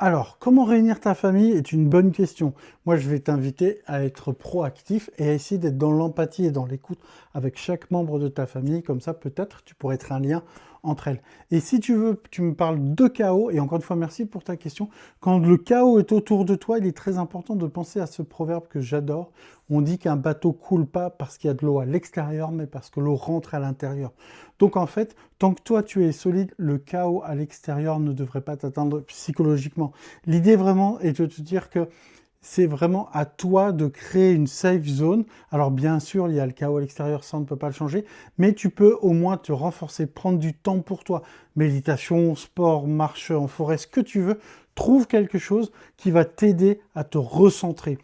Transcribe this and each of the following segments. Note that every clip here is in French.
Alors, comment réunir ta famille est une bonne question. Moi, je vais t'inviter à être proactif et à essayer d'être dans l'empathie et dans l'écoute avec chaque membre de ta famille. Comme ça, peut-être, tu pourrais être un lien entre elles. Et si tu veux, tu me parles de chaos. Et encore une fois, merci pour ta question. Quand le chaos est autour de toi, il est très important de penser à ce proverbe que j'adore. On dit qu'un bateau coule pas parce qu'il y a de l'eau à l'extérieur, mais parce que l'eau rentre à l'intérieur. Donc en fait, tant que toi tu es solide, le chaos à l'extérieur ne devrait pas t'atteindre psychologiquement. L'idée vraiment est de te dire que c'est vraiment à toi de créer une safe zone. Alors bien sûr, il y a le chaos à l'extérieur, ça on ne peut pas le changer, mais tu peux au moins te renforcer, prendre du temps pour toi. Méditation, sport, marche en forêt, ce que tu veux, trouve quelque chose qui va t'aider à te recentrer.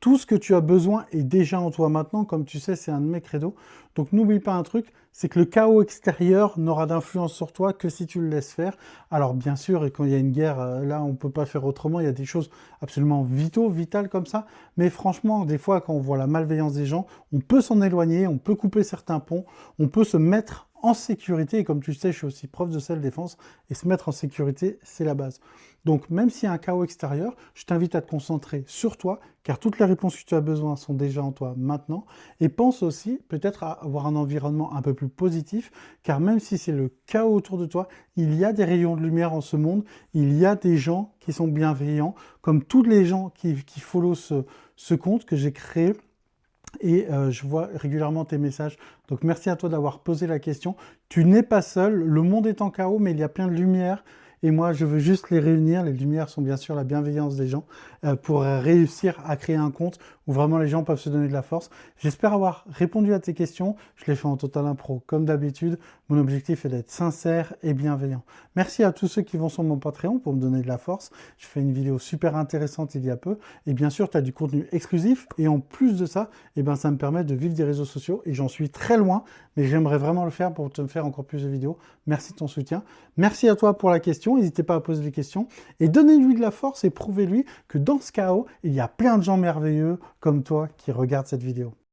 Tout ce que tu as besoin est déjà en toi maintenant, comme tu sais, c'est un de mes credos. Donc n'oublie pas un truc, c'est que le chaos extérieur n'aura d'influence sur toi que si tu le laisses faire. Alors bien sûr, et quand il y a une guerre, là on ne peut pas faire autrement, il y a des choses absolument vitales comme ça. Mais franchement, des fois, quand on voit la malveillance des gens, on peut s'en éloigner, on peut couper certains ponts, on peut se mettre en sécurité. Et comme tu sais, je suis aussi prof de self-défense, et se mettre en sécurité, c'est la base. Donc même s'il y a un chaos extérieur, je t'invite à te concentrer sur toi, car toutes les réponses que tu as besoin sont déjà en toi maintenant. Et pense aussi peut-être à avoir un environnement un peu plus positif, car même si c'est le chaos autour de toi, il y a des rayons de lumière en ce monde, il y a des gens qui sont bienveillants, comme tous les gens qui follow ce compte que j'ai créé. Et je vois régulièrement tes messages. Donc merci à toi d'avoir posé la question. Tu n'es pas seul, le monde est en chaos, mais il y a plein de lumière. Et moi, je veux juste les réunir. Les lumières sont bien sûr la bienveillance des gens pour réussir à créer un compte où vraiment les gens peuvent se donner de la force. J'espère avoir répondu à tes questions. Je l'ai fait en total impro, comme d'habitude. Mon objectif est d'être sincère et bienveillant. Merci à tous ceux qui vont sur mon Patreon pour me donner de la force. Je fais une vidéo super intéressante il y a peu. Et bien sûr, tu as du contenu exclusif. Et en plus de ça, eh ben, ça me permet de vivre des réseaux sociaux. Et j'en suis très loin, mais j'aimerais vraiment le faire pour te faire encore plus de vidéos. Merci de ton soutien. Merci à toi pour la question. N'hésitez pas à poser des questions. Et donnez-lui de la force et prouvez-lui que dans ce chaos, il y a plein de gens merveilleux comme toi qui regardent cette vidéo.